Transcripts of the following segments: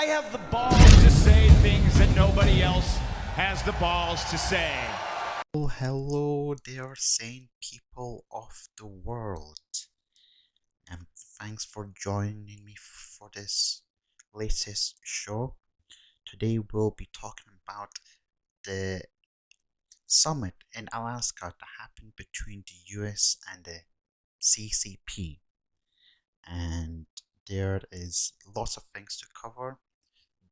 I have the balls to say things that nobody else has the balls to say. Oh, hello there, sane people of the world, and thanks for joining me for this latest show. Today we'll be talking about the summit in Alaska that happened between the US and the CCP, and there is lots of things to cover.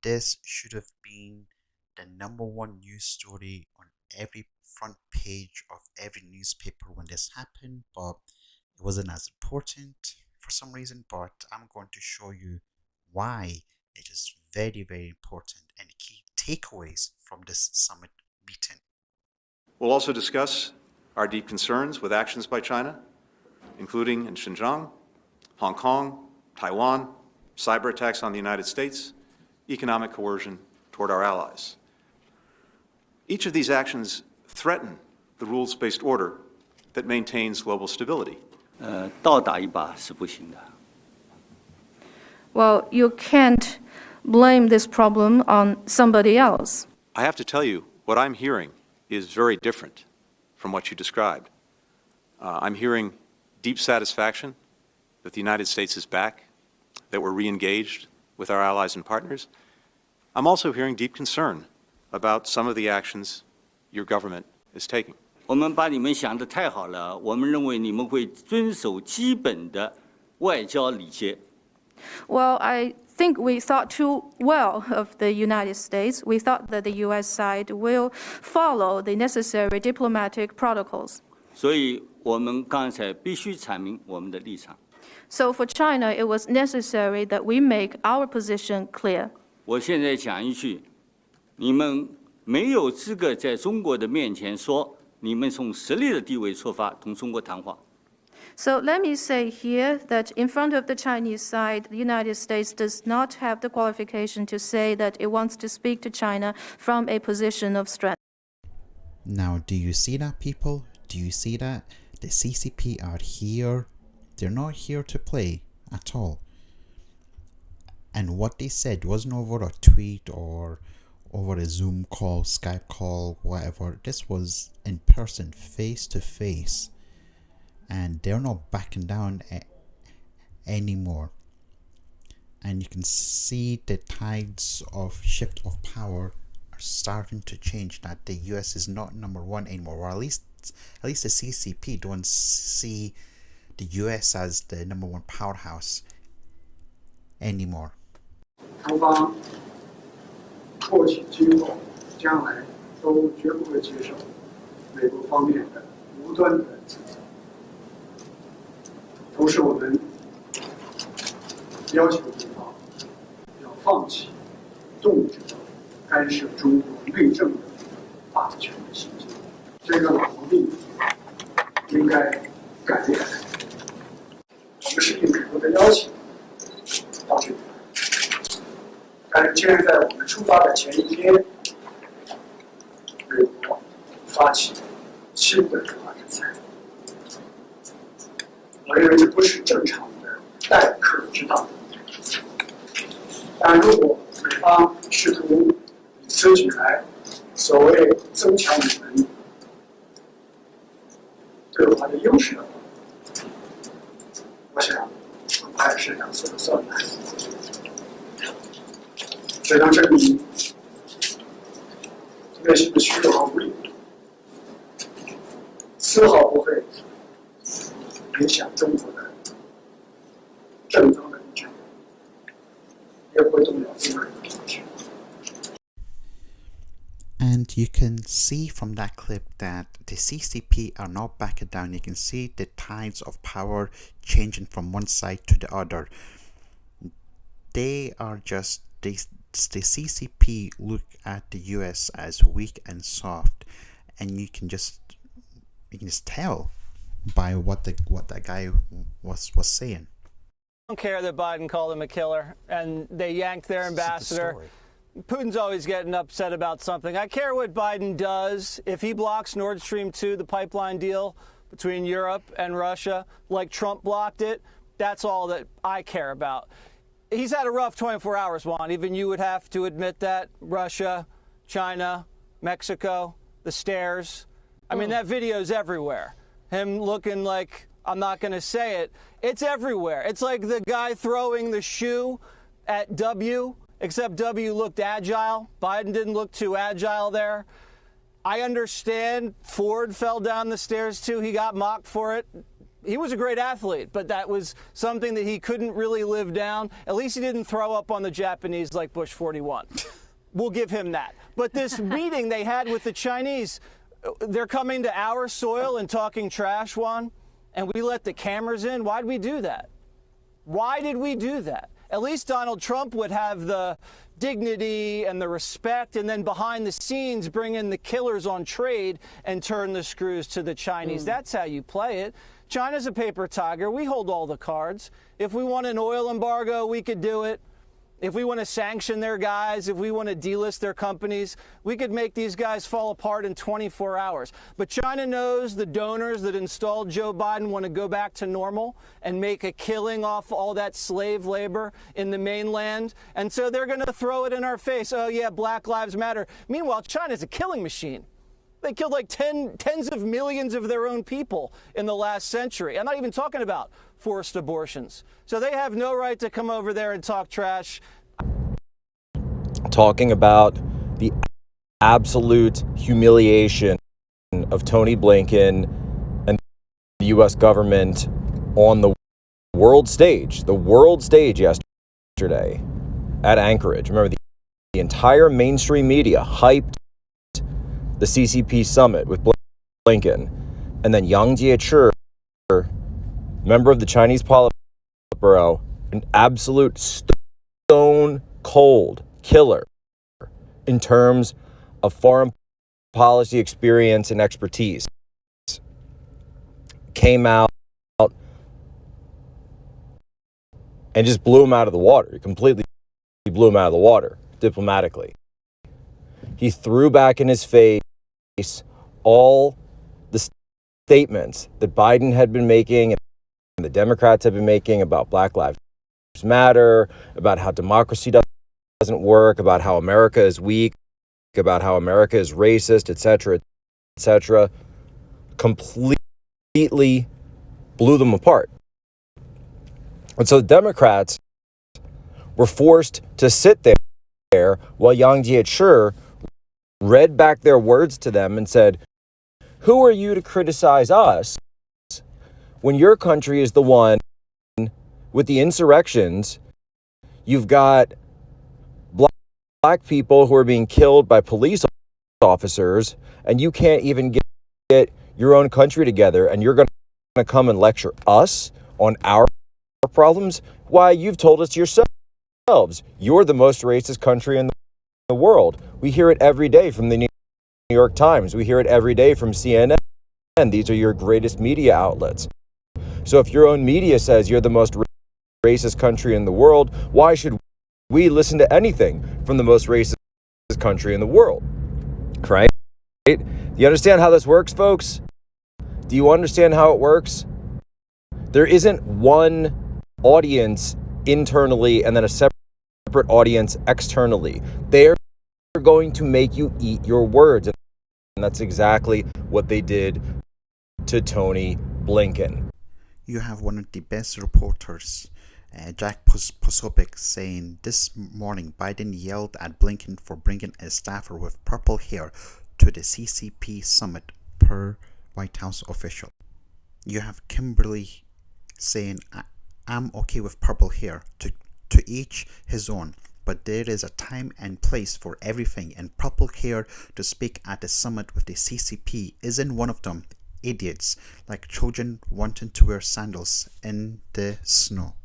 This should have been the #1 news story on every front page of every newspaper when this happened, but it wasn't as important for some reason. But I'm going to show you why it is very, very important and the key takeaways from this summit meeting. We'll also discuss our deep concerns with actions by China, including in Xinjiang, Hong Kong, Taiwan, cyber attacks on the United States, economic coercion toward our allies. Each of these actions threaten the rules-based order that maintains global stability. 倒打一把是不行的。 Well, you can't blame this problem on somebody else. I have to tell you, what I'm hearing is very different from what you described. I'm hearing deep satisfaction that the United States is back, that we're re-engaged with our allies and partners. I'm also hearing deep concern about some of the actions your government is taking. 我们把你们想得太好了，我们认为你们会遵守基本的外交礼节。 Well, I think we thought too well of the United States. We thought that the U.S. side will follow the necessary diplomatic protocols. 所以我们刚才必须阐明我们的立场。 So for China, it was necessary that we make our position clear. 我现在讲一句，你们没有资格在中国的面前说你们从实力的地位出发同中国谈话。 So let me say here that in front of the Chinese side, the United States does not have the qualification to say that it wants to speak to China from a position of strength. Now, do you see that, people? Do you see that? The CCP are here. They're not here to play at all. And what they said wasn't over a tweet or over a Zoom call, Skype call, whatever. This was in person, face to face. And they're not backing down anymore. And you can see the tides of shift of power are starting to change, that the US is not #1 anymore, or at least the CCP don't see the US as the #1 powerhouse anymore. 中方过去今后将来都绝不会接受美国方面的无端的指责。同时，我们要求对方要放弃动辄干涉中国内政的霸权的行径，这个老毛病应该改一改。我们是应美国的邀请到这里来，但是竟然在我们出发的前一天，美国发起新的对华制裁。 我认为这不是正常的待客之道。但如果美方试图以此举来所谓增强我们对华的优势的话，我想恐怕是两错的算盘。只能证明内心的虚弱和无力，丝毫不会 影响中国的正当的立场，也不会动摇中国人的统治。 And you can see from that clip that the CCP are not backing down. You can see the tides of power changing from one side to the other. They are just the CCP look at the US as weak and soft, and you can just tell by what that guy was saying. I don't care that Biden called him a killer and they yanked their ambassador. Putin's always getting upset about something. I care what Biden does. If he blocks Nord Stream 2, the pipeline deal between Europe and Russia, like Trump blocked it, that's all that I care about. he's had a rough 24 hours, Juan. Even you would have to admit that. Russia, China, Mexico, the stairs. I mean, that video's everywhere. Him looking like, I'm not going to say it. It's everywhere. It's like the guy throwing the shoe at W, except W looked agile. Biden didn't look too agile there. I understand Ford fell down the stairs too. He got mocked for it. He was a great athlete, but that was something that he couldn't really live down. At least he didn't throw up on the Japanese like Bush 41. We'll give him that. But this meeting they had with the Chinese, they're coming to our soil and talking trash, Juan, and we let the cameras in. Why'd we do that? Why did we do that? At least Donald Trump would have the dignity and the respect, and then behind the scenes bring in the killers on trade and turn the screws to the Chinese. That's how you play it. China's a paper tiger. We hold all the cards. If we want an oil embargo, we could do it. If we want to sanction their guys, if we want to delist their companies, we could make these guys fall apart in 24 hours. But China knows the donors that installed Joe Biden want to go back to normal and make a killing off all that slave labor in the mainland. And so they're going to throw it in our face. Oh, yeah, Black Lives Matter. Meanwhile, China's a killing machine. They killed like tens of millions of their own people in the last century. I'm not even talking about forced abortions. So they have no right to come over there and talk trash. Talking about the absolute humiliation of Tony Blinken and the U.S. government on the world stage yesterday at Anchorage. Remember, the entire mainstream media hyped the CCP summit with Blinken, and then Yang Jiechi, member of the Chinese Politburo, an absolute stone cold killer in terms of foreign policy experience and expertise, came out and just blew him out of the water. He completely blew him out of the water diplomatically. He threw back in his face all the statements that Biden had been making and the Democrats have been making about Black Lives Matter, about how democracy doesn't work, about how America is weak, about how America is racist, etc., etc. Completely blew them apart. And so the Democrats were forced to sit there while Yang Jiechi read back their words to them and said, who are you to criticize us when your country is the one with the insurrections? You've got black people who are being killed by police officers, and you can't even get your own country together, and you're going to come and lecture us on our problems? Why, you've told us yourselves, you're the most racist country in the world. We hear it every day from the New York Times. We hear it every day from CNN. These are your greatest media outlets. So if your own media says you're the most racist country in the world, why should we listen to anything from the most racist country in the world? Right? Do you understand how this works, folks? Do you understand how it works? There isn't one audience internally and then a separate audience externally. They're going to make you eat your words. And that's exactly what they did to Tony Blinken. You have one of the best reporters, Jack Posobiec, saying this morning Biden yelled at Blinken for bringing a staffer with purple hair to the CCP summit, per White House official. You have Kimberly saying, I'm okay with purple hair, to each his own, but there is a time and place for everything, and purple hair to speak at the summit with the CCP isn't one of them. Idiots like children wanting to wear sandals in the snow.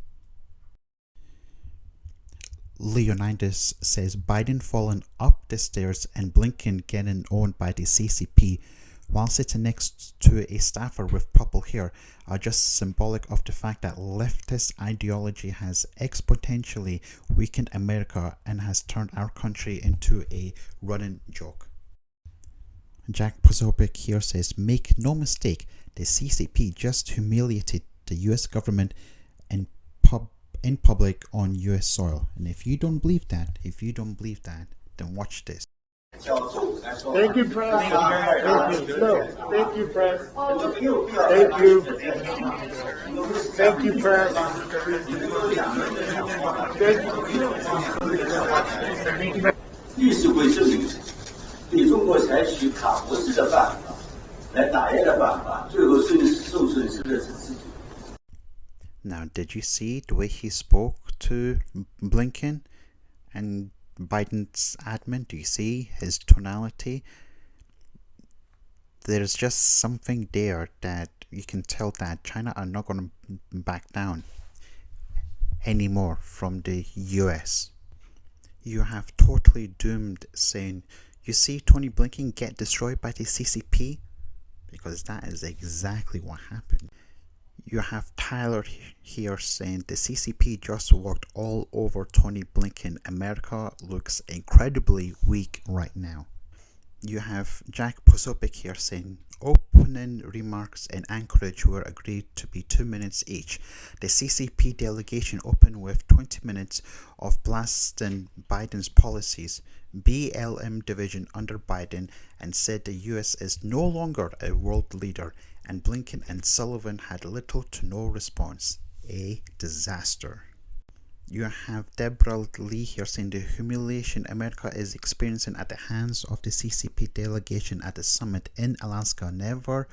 Leonidas says Biden falling up the stairs and Blinken getting owned by the CCP while sitting next to a staffer with purple hair are just symbolic of the fact that leftist ideology has exponentially weakened America and has turned our country into a running joke. Jack Posobiec here says, make no mistake, the CCP just humiliated the US government in in public on US soil. And if you don't believe that, then watch this. Thank you, press. Thank you. No, thank you, press. Thank you. Thank you, press. Thank you. 历史会证明，对中国采取卡脖子的办法来打压的办法，最后受损失的是自己。 Now, did you see the way he spoke to Blinken and Biden's admin? Do you see his tonality? There's just something there that you can tell that China are not going to back down anymore from the US. You have totally doomed saying, you see Tony Blinken get destroyed by the CCP? Because that is exactly what happened. You have Tyler here saying the CCP just walked all over Tony Blinken. America looks incredibly weak right now. You have Jack Posobiec here saying opening remarks in Anchorage were agreed to be 2 minutes each. The CCP delegation opened with 20 minutes of blasting Biden's policies, BLM division under Biden, and said the US is no longer a world leader, and Blinken and Sullivan had little to no response. A disaster. You have Deborah Lee here saying the humiliation America is experiencing at the hands of the CCP delegation at the summit in Alaska never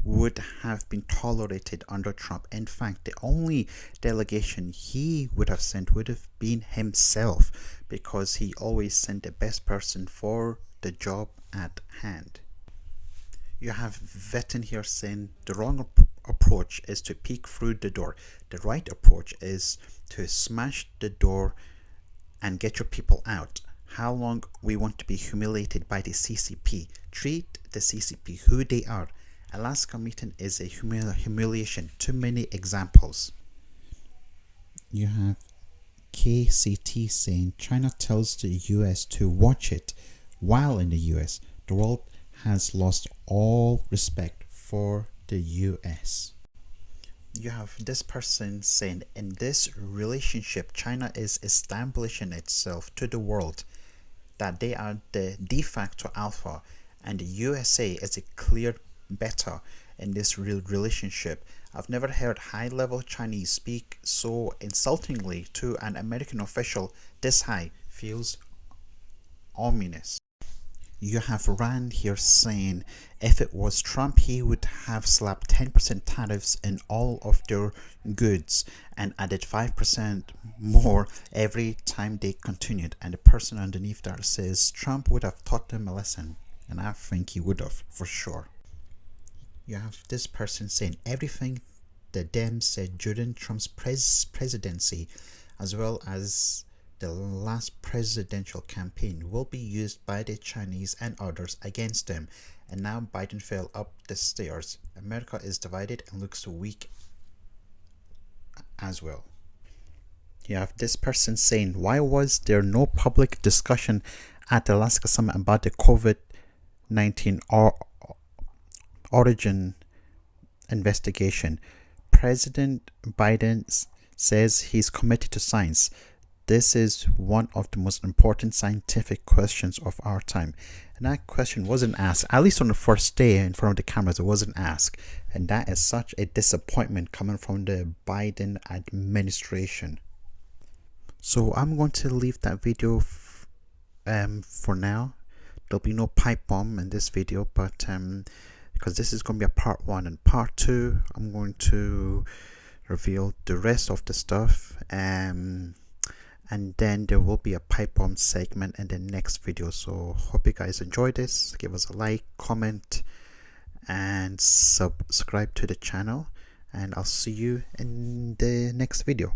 would have been tolerated under Trump. In fact, the only delegation he would have sent would have been himself, because he always sent the best person for the job at hand. You have Vetten here saying the wrong approach is to peek through the door. The right approach is to smash the door and get your people out. How long we want to be humiliated by the CCP? Treat the CCP who they are. Alaska meeting is a humiliation. Too many examples. You have KCT saying China tells the US to watch it, while in the US the world has lost all respect for the US. You have this person saying in this relationship China is establishing itself to the world that they are the de facto alpha, and the USA is a clear beta in this real relationship. I've never heard high-level Chinese speak so insultingly to an American official this high. Feels ominous. You have Rand here saying if it was Trump, he would have slapped 10% tariffs in all of their goods and added 5% more every time they continued. And the person underneath there says Trump would have taught them a lesson. And I think he would have, for sure. You have this person saying everything the Dems said during Trump's presidency, as well as the last presidential campaign, will be used by the Chinese and others against them. And now Biden fell up the stairs. America is divided and looks weak as well. You have this person saying, why was there no public discussion at the Alaska summit about the COVID-19 origin investigation? President Biden says he's committed to science. This is one of the most important scientific questions of our time. And that question wasn't asked, at least on the first day in front of the cameras, it wasn't asked. And that is such a disappointment coming from the Biden administration. So I'm going to leave that video for now. There'll be no pipe bomb in this video, but because this is going to be a part 1, and part 2 I'm going to reveal the rest of the stuff, and then there will be a pipe bomb segment in the next video. So hope you guys enjoyed this. Give us a like, comment, and subscribe to the channel, and I'll see you in the next video.